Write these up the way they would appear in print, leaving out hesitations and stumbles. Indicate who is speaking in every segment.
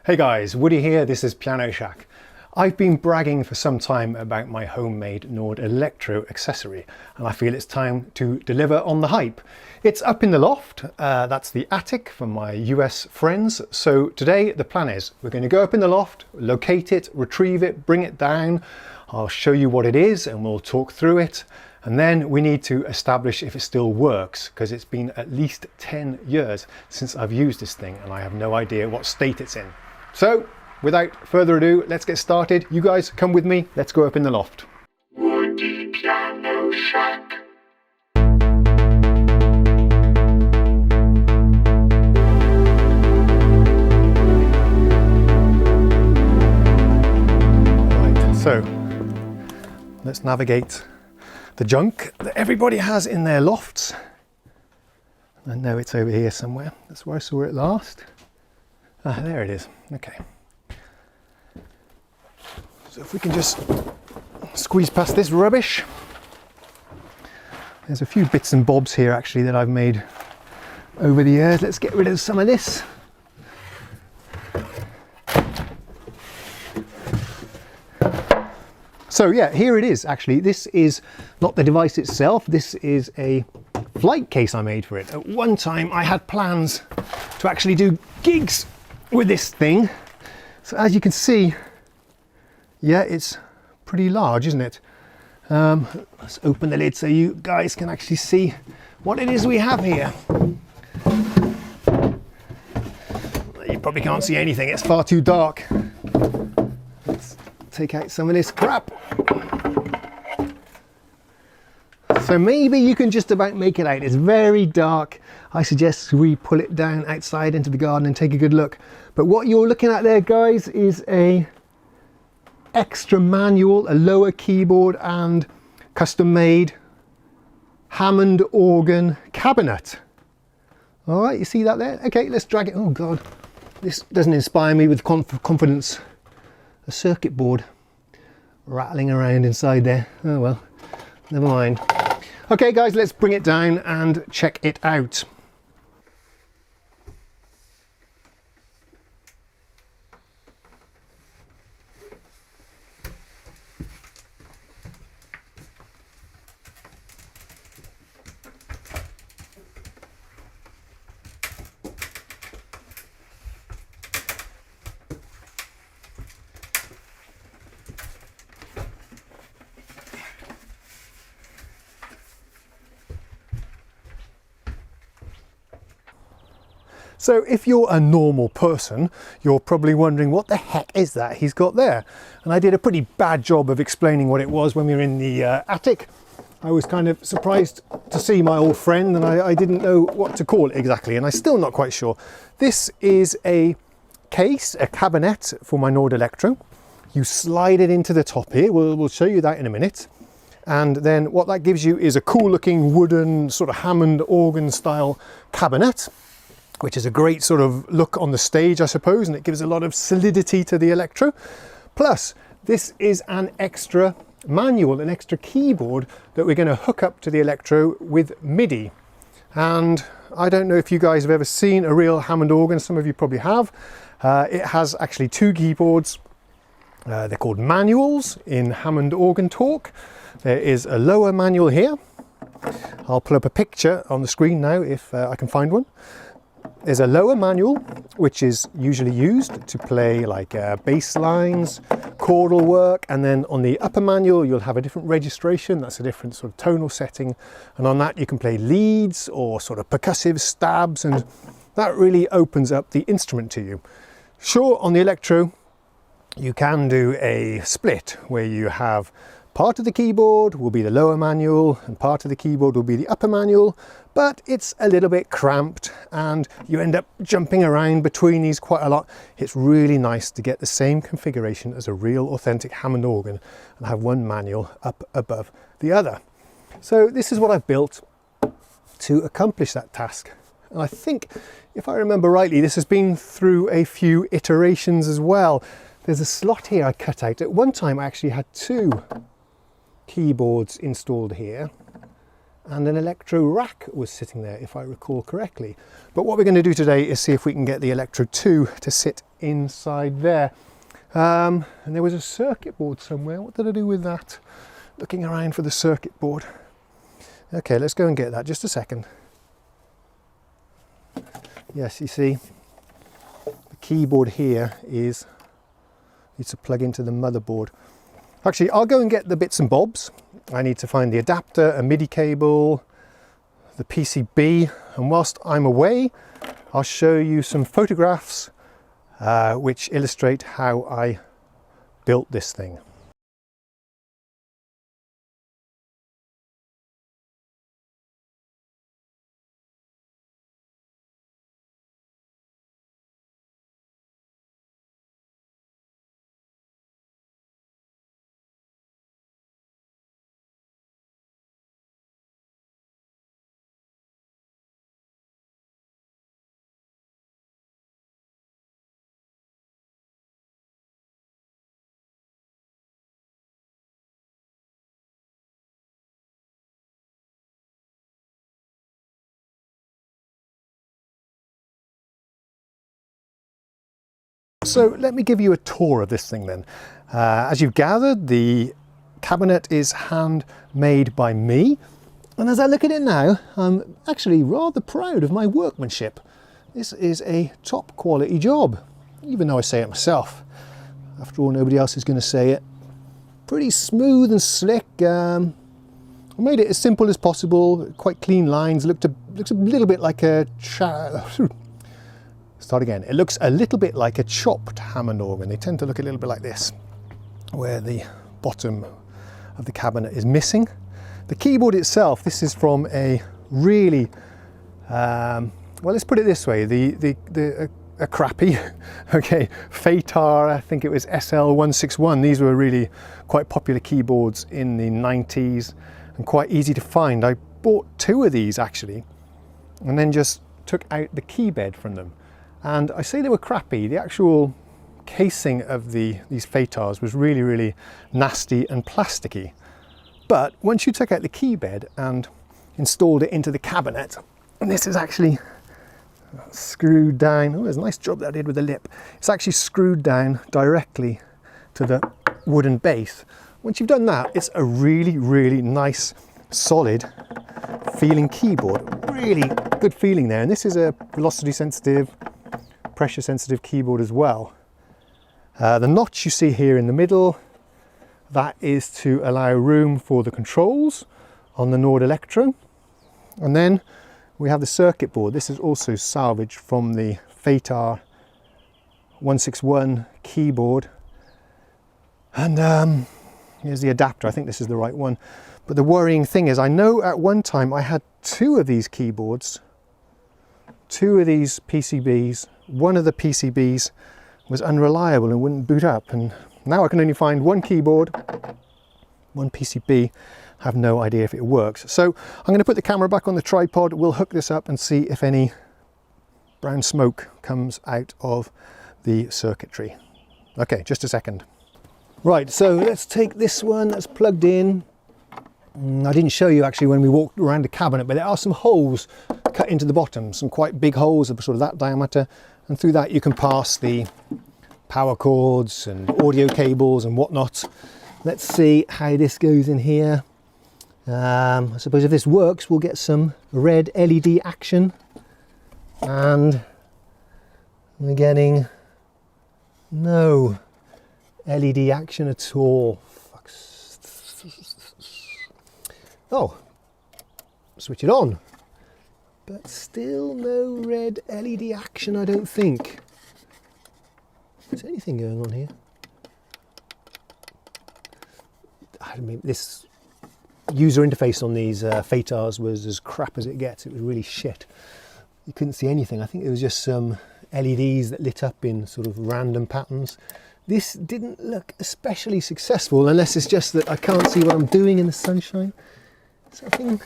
Speaker 1: Hey guys, Woody here, this is Piano Shack. I've been bragging for some time about my homemade Nord Electro accessory, and I feel it's time to deliver on the hype. It's up in the loft, that's the attic for my US friends. So today the plan is we're going to go up in the loft, locate it, retrieve it, bring it down. I'll show you what it is and we'll talk through it. And then we need to establish if it still works, because it's been at least 10 years since I've used this thing and I have no idea what state it's in. So, without further ado, let's get started. You guys come with me, let's go up in the loft.
Speaker 2: Woody Piano Shack.
Speaker 1: Right, so let's navigate the junk that everybody has in their lofts. I know it's over here somewhere. That's where I saw it last. Ah, there it is. Okay. So if we can just squeeze past this rubbish. There's a few bits and bobs here actually that I've made over the years. Let's get rid of some of this. So yeah, here it is actually. This is not the device itself. This is a flight case I made for it. At one time I had plans to actually do gigs with this thing. So as you can see, yeah, it's pretty large, isn't it? Let's open the lid so you guys can actually see what it is we have here. You probably can't see anything, it's far too dark. Let's take out some of this crap. So maybe you can just about make it out. It's very dark. I suggest we pull it down outside into the garden and take a good look. But what you're looking at there, guys, is a extra manual, a lower keyboard and custom made Hammond organ cabinet. All right, you see that there? Okay, let's drag it. Oh God, this doesn't inspire me with confidence. A circuit board rattling around inside there. Oh well, never mind. Okay guys, let's bring it down and check it out. So if you're a normal person, you're probably wondering what the heck is that he's got there? And I did a pretty bad job of explaining what it was when we were in the attic. I was kind of surprised to see my old friend and I didn't know what to call it exactly, and I'm still not quite sure. This is a case, a cabinet for my Nord Electro. You slide it into the top here, we'll show you that in a minute. And then what that gives you is a cool looking wooden sort of Hammond organ style cabinet, which is a great sort of look on the stage, I suppose, and it gives a lot of solidity to the Electro. Plus, this is an extra manual, an extra keyboard that we're going to hook up to the Electro with MIDI. And I don't know if you guys have ever seen a real Hammond organ, some of you probably have. It has actually two keyboards. They're called manuals in Hammond organ talk. There is a lower manual here. I'll pull up a picture on the screen now if I can find one. There's a lower manual, which is usually used to play like bass lines, chordal work, and then on the upper manual you'll have a different registration, that's a different sort of tonal setting, and on that you can play leads or sort of percussive stabs, and that really opens up the instrument to you. Sure, on the Electro you can do a split where you have part of the keyboard will be the lower manual and part of the keyboard will be the upper manual, but it's a little bit cramped and you end up jumping around between these quite a lot. It's really nice to get the same configuration as a real authentic Hammond organ and have one manual up above the other. So this is what I've built to accomplish that task. And I think, if I remember rightly, this has been through a few iterations as well. There's a slot here I cut out. At one time I actually had two keyboards installed here, and an electro rack was sitting there, if I recall correctly. But what we're going to do today is see if we can get the Electro 2 to sit inside there. And there was a circuit board somewhere. What did I do with that? Looking around for the circuit board. Okay, let's go and get that. Just a second. Yes, you see, the keyboard here needs to plug into the motherboard. Actually, I'll go and get the bits and bobs. I need to find the adapter, a MIDI cable, the PCB, and whilst I'm away, I'll show you some photographs which illustrate how I built this thing. So let me give you a tour of this thing then. As you've gathered, the cabinet is handmade by me. And as I look at it now, I'm actually rather proud of my workmanship. This is a top quality job, even though I say it myself. After all, nobody else is going to say it. Pretty smooth and slick. I made it as simple as possible, quite clean lines. Looks a little bit like a... Start again. It looks a little bit like a chopped Hammond organ. They tend to look a little bit like this, where the bottom of the cabinet is missing. The keyboard itself, this is from a really, well, let's put it this way, a crappy, okay, Fetar, I think it was SL161. These were really quite popular keyboards in the 90s and quite easy to find. I bought 2 of these actually, and then just took out the key bed from them. And I say they were crappy. The actual casing of these Fetars was really, really nasty and plasticky. But once you took out the key bed and installed it into the cabinet, and this is actually screwed down. Oh, there's a nice job that I did with the lip. It's actually screwed down directly to the wooden base. Once you've done that, it's a really, really nice, solid feeling keyboard. Really good feeling there. And this is a velocity sensitive, pressure sensitive keyboard as well. The notch you see here in the middle, that is to allow room for the controls on the Nord Electro. And then we have the circuit board. This is also salvaged from the Fetar 161 keyboard. And here's the adapter. I think this is the right one. But the worrying thing is, I know at one time I had 2 of these keyboards, 2 of these PCBs. One of the PCBs was unreliable and wouldn't boot up, and now I can only find 1 keyboard, 1 PCB. I have no idea if it works. So I'm going to put the camera back on the tripod. We'll hook this up and see if any brown smoke comes out of the circuitry. Okay, just a second. Right, so let's take this one that's plugged in. I didn't show you actually when we walked around the cabinet, but there are some holes cut into the bottom, some quite big holes of sort of that diameter, and through that you can pass the power cords and audio cables and whatnot. Let's see how this goes in here. I suppose if this works, we'll get some red LED action, and we're getting no LED action at all. Oh, switch it on, but still no red LED action, I don't think. Is there anything going on here? I mean, this user interface on these Fetars was as crap as it gets. It was really shit. You couldn't see anything. I think it was just some LEDs that lit up in sort of random patterns. This didn't look especially successful, unless it's just that I can't see what I'm doing in the sunshine. Something,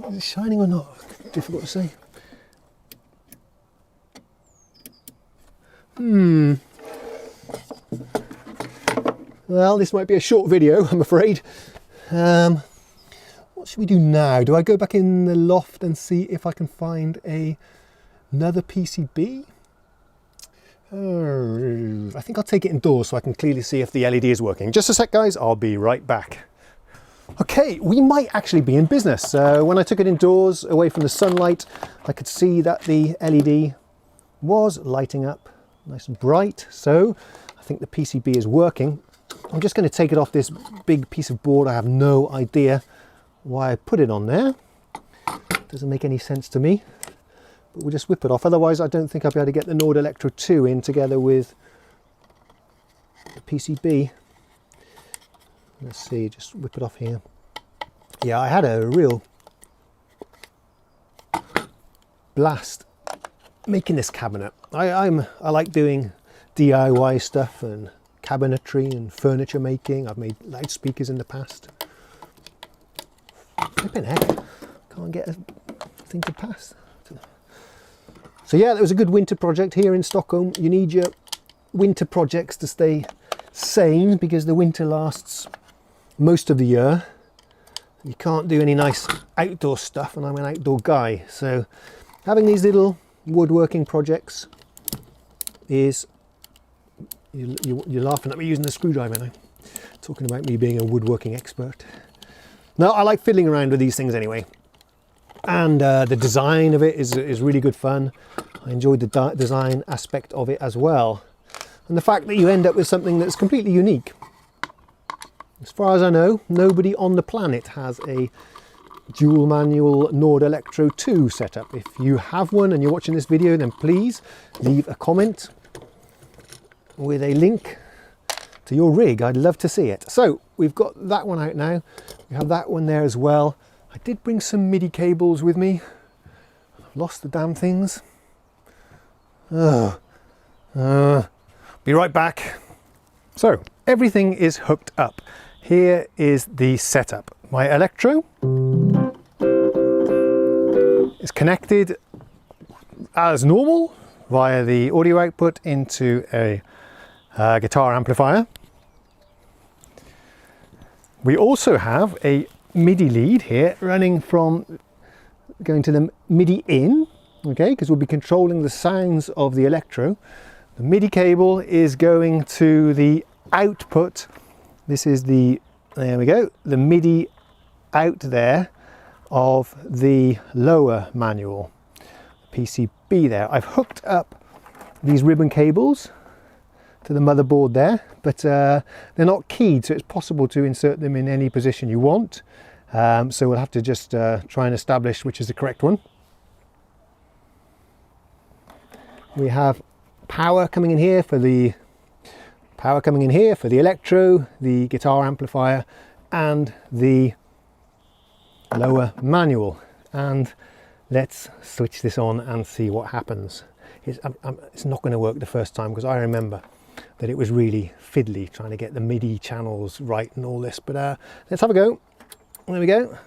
Speaker 1: is it shining or not? Difficult to say. Well, this might be a short video, I'm afraid. What should we do now? Do I go back in the loft and see if I can find another PCB? I think I'll take it indoors so I can clearly see if the LED is working. Just a sec, guys, I'll be right back. Okay, we might actually be in business. When I took it indoors, away from the sunlight, I could see that the LED was lighting up nice and bright. So I think the PCB is working. I'm just going to take it off this big piece of board. I have no idea why I put it on there. Doesn't make any sense to me, but we'll just whip it off. Otherwise, I don't think I'll be able to get the Nord Electro 2 in together with the PCB. Let's see, just whip it off here. Yeah, I had a real blast making this cabinet. I like doing DIY stuff and cabinetry and furniture making. I've made loudspeakers in the past. Flipping heck, can't get a thing to pass. So yeah, that was a good winter project here in Stockholm. You need your winter projects to stay sane because the winter lasts most of the year. You can't do any nice outdoor stuff, and I'm an outdoor guy. So having these little woodworking projects is, you're laughing at me using the screwdriver now, talking about me being a woodworking expert. No, I like fiddling around with these things anyway. And the design of it is really good fun. I enjoyed the design aspect of it as well. And the fact that you end up with something that's completely unique. As far as I know, nobody on the planet has a dual manual Nord Electro 2 setup. If you have one and you're watching this video, then please leave a comment with a link to your rig. I'd love to see it. So we've got that one out now. We have that one there as well. I did bring some MIDI cables with me. I've lost the damn things. Be right back. So everything is hooked up. Here is the setup. My Electro is connected as normal via the audio output into a guitar amplifier. We also have a MIDI lead here running from going to the MIDI in, okay, because we'll be controlling the sounds of the Electro. The MIDI cable is going to the output. This is the, there we go, the MIDI out there of the lower manual PCB there. I've hooked up these ribbon cables to the motherboard there, but they're not keyed, so it's possible to insert them in any position you want. So we'll have to just try and establish which is the correct one. We have power coming in here for the Electro, the guitar amplifier, and the lower manual. And let's switch this on and see what happens. It's not going to work the first time because I remember that it was really fiddly trying to get the MIDI channels right and all this, but let's have a go. There we go.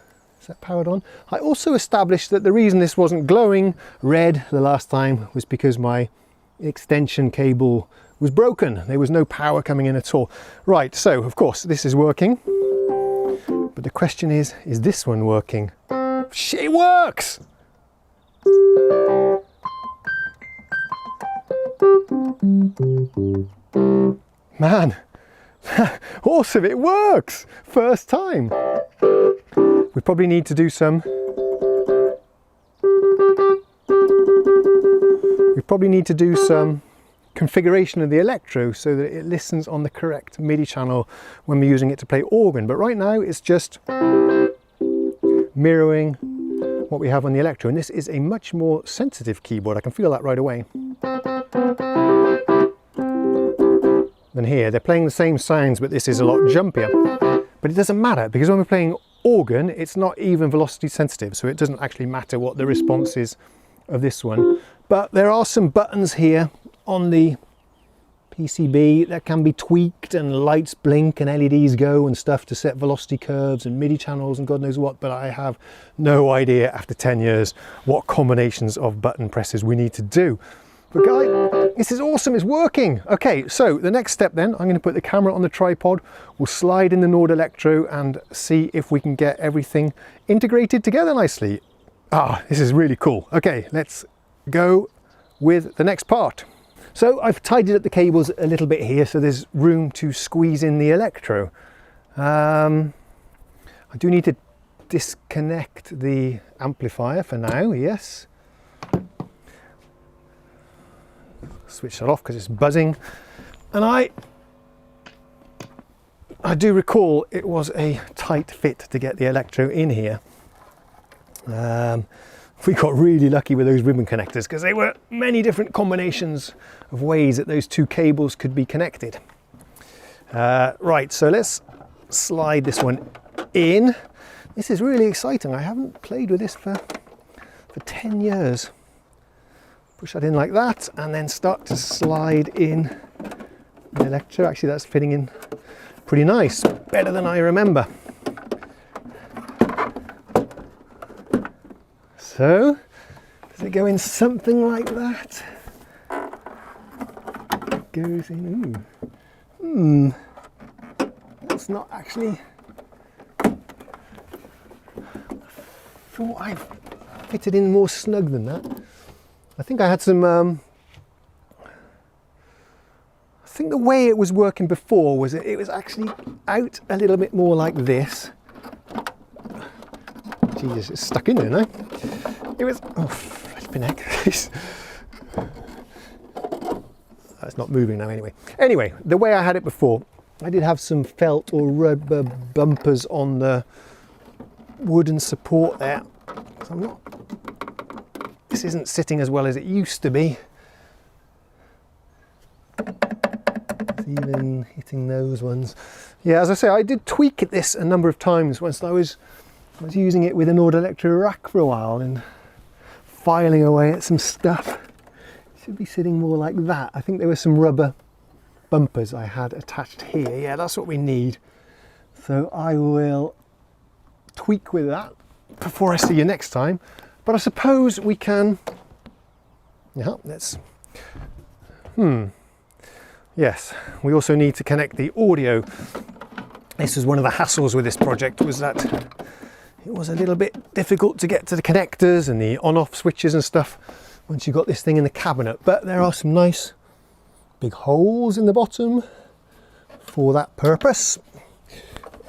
Speaker 1: Is that powered on? I also established that the reason this wasn't glowing red the last time was because my extension cable was broken. There was no power coming in at all. Right, so of course this is working, but the question is this one working? It works! Man, awesome, it works! First time. We probably need to do some configuration of the Electro so that it listens on the correct MIDI channel when we're using it to play organ. But right now it's just mirroring what we have on the Electro, and this is a much more sensitive keyboard. I can feel that right away. Than here. They're playing the same sounds, but this is a lot jumpier. But it doesn't matter because when we're playing organ, it's not even velocity sensitive, so it doesn't actually matter what the response is of this one. But there are some buttons here on the PCB that can be tweaked, and lights blink and LEDs go and stuff to set velocity curves and MIDI channels and God knows what, but I have no idea after 10 years what combinations of button presses we need to do. But guys, this is awesome, it's working. Okay, so the next step then, I'm going to put the camera on the tripod, we'll slide in the Nord Electro and see if we can get everything integrated together nicely. Ah, this is really cool. Okay, let's go with the next part. So I've tidied up the cables a little bit here so there's room to squeeze in the Electro. I do need to disconnect the amplifier for now, yes. Switch that off because it's buzzing. And I do recall it was a tight fit to get the Electro in here. We got really lucky with those ribbon connectors because they were many different combinations of ways that those two cables could be connected. Right, so let's slide this one in. This is really exciting. I haven't played with this for 10 years. Push that in like that and then start to slide in the Electro. Actually, that's fitting in pretty nice, better than I remember. So, does it go in something like that? It goes in, ooh. That's not actually, I thought I fitted in more snug than that. I think I had some, I think the way it was working before was it was actually out a little bit more like this. Jesus, it's stuck in there now. It was, oh, flipping heck. It's not moving now anyway. Anyway, the way I had it before, I did have some felt or rubber bumpers on the wooden support there. So I'm not, this isn't sitting as well as it used to be. It's even hitting those ones. Yeah, as I say, I did tweak this a number of times once I was using it with a Nord Electro rack for a while and filing away at some stuff. It should be sitting more like that. I think there were some rubber bumpers I had attached here. Yeah, that's what we need. So I will tweak with that before I see you next time. But I suppose we can, yeah, let's, yes, we also need to connect the audio. This was one of the hassles with this project, was that it was a little bit difficult to get to the connectors and the on-off switches and stuff once you got this thing in the cabinet. But there are some nice big holes in the bottom for that purpose,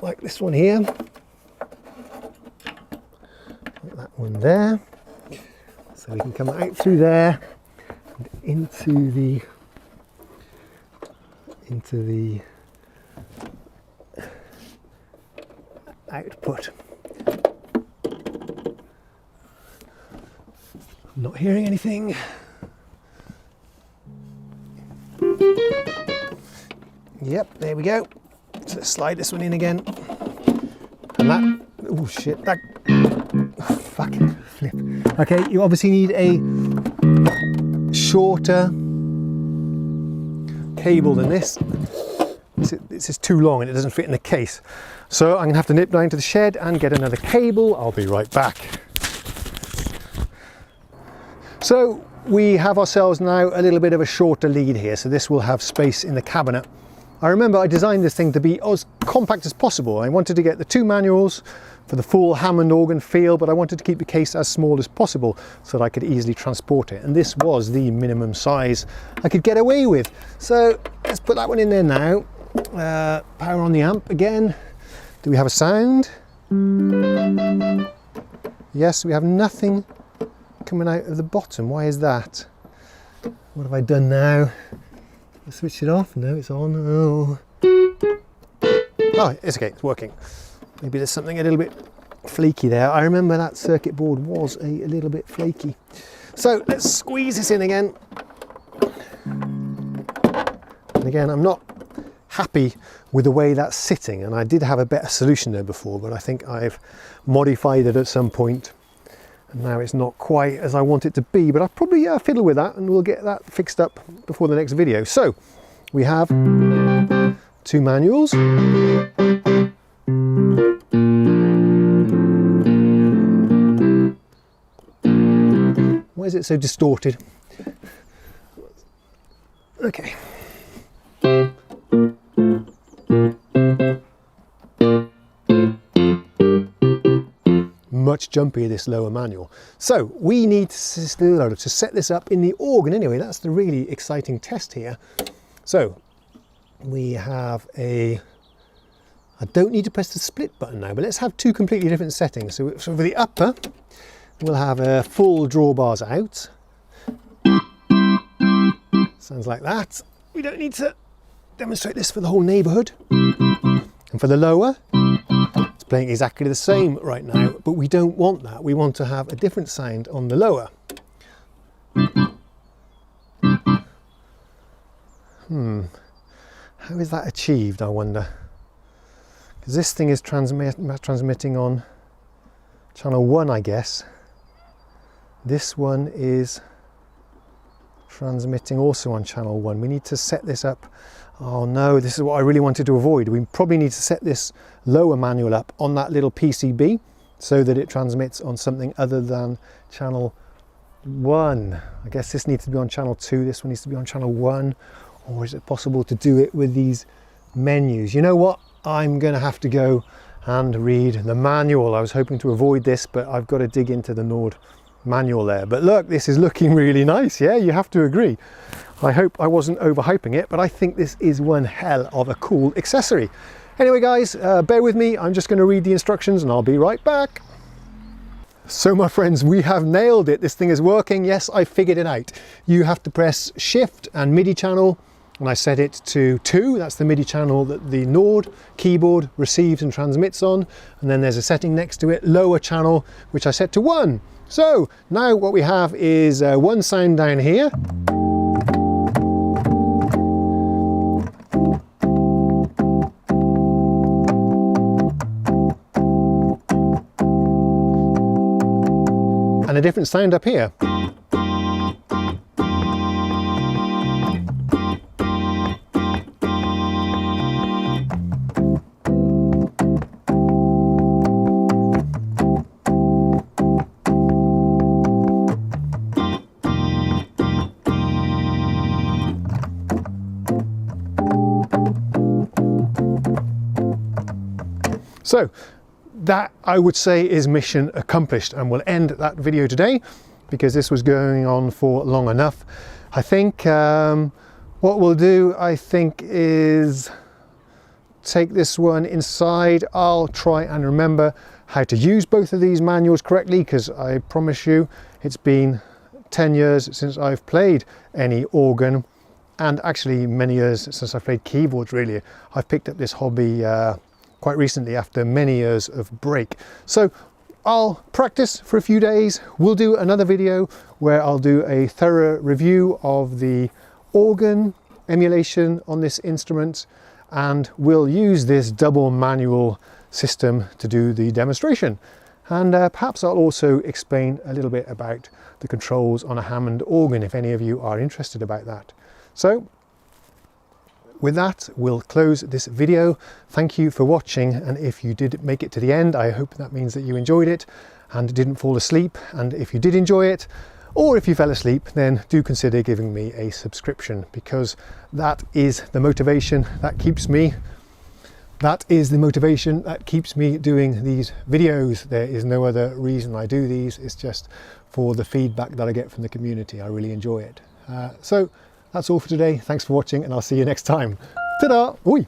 Speaker 1: like this one here. That one there, so we can come out through there and into the output. I'm not hearing anything. Yep, there we go. So let's slide this one in again. And that, oh shit, that, oh, fucking flip. Okay, you obviously need a shorter cable than this. This is too long and it doesn't fit in the case. So I'm gonna have to nip down to the shed and get another cable. I'll be right back. So we have ourselves now a little bit of a shorter lead here, so this will have space in the cabinet. I remember I designed this thing to be as compact as possible. I wanted to get the two manuals for the full Hammond organ feel, but I wanted to keep the case as small as possible so that I could easily transport it. And this was the minimum size I could get away with. So let's put that one in there now. Power on the amp again. Do we have a sound? Yes, we have nothing coming out of the bottom. Why is that? What have I done now? I switch it off. No, it's on. Oh, it's okay, it's working. Maybe there's something a little bit flaky there. I remember that circuit board was a little bit flaky. So let's squeeze this in again. And again, I'm not happy with the way that's sitting, and I did have a better solution there before, but I think I've modified it at some point. And now it's not quite as I want it to be, but I'll probably fiddle with that and we'll get that fixed up before the next video. So we have two manuals. Why is it so distorted? Okay. Much jumpier, this lower manual. So we need to set this up in the organ anyway. That's the really exciting test here. So we have I don't need to press the split button now, but let's have two completely different settings. So for the upper, we'll have a full drawbars out. Sounds like that. We don't need to demonstrate this for the whole neighborhood. And for the lower, it's playing exactly the same right now, but we don't want that. We want to have a different sound on the lower. How is that achieved, I wonder? Because this thing is transmitting on channel 1, I guess. This one is transmitting also on channel 1. We need to set this up. Oh no, this is what I really wanted to avoid. We probably need to set this lower manual up on that little PCB so that it transmits on something other than channel 1. I guess this needs to be on channel 2, this one needs to be on channel 1. Or is it possible to do it with these menus? You know what? I'm going to have to go and read the manual. I was hoping to avoid this, but I've got to dig into the Nord manual there. But look, this is looking really nice. Yeah, you have to agree. I hope I wasn't overhyping it, but I think this is one hell of a cool accessory. Anyway, guys, bear with me. I'm just going to read the instructions and I'll be right back. So my friends, we have nailed it. This thing is working. Yes, I figured it out. You have to press Shift and MIDI channel, and I set it to 2. That's the MIDI channel that the Nord keyboard receives and transmits on. And then there's a setting next to it, lower channel, which I set to 1. So now what we have is one sound down here. And a different sound up here. So that, I would say, is mission accomplished, and we'll end that video today because this was going on for long enough. I think what we'll do, I think, is take this one inside. I'll try and remember how to use both of these manuals correctly, because I promise you it's been 10 years since I've played any organ, and actually many years since I've played keyboards, really. I've picked up this hobby quite recently after many years of break. So I'll practice for a few days. We'll do another video where I'll do a thorough review of the organ emulation on this instrument, and we'll use this double manual system to do the demonstration. And perhaps I'll also explain a little bit about the controls on a Hammond organ if any of you are interested about that. So with that, we'll close this video. Thank you for watching, and if you did make it to the end, I hope that means that you enjoyed it and didn't fall asleep. And if you did enjoy it, or if you fell asleep, then do consider giving me a subscription, because that is the motivation that keeps me doing these videos. There is no other reason I do these. It's just for the feedback that I get from the community. I really enjoy it. So that's all for today. Thanks for watching, and I'll see you next time. Ta-da! Oi!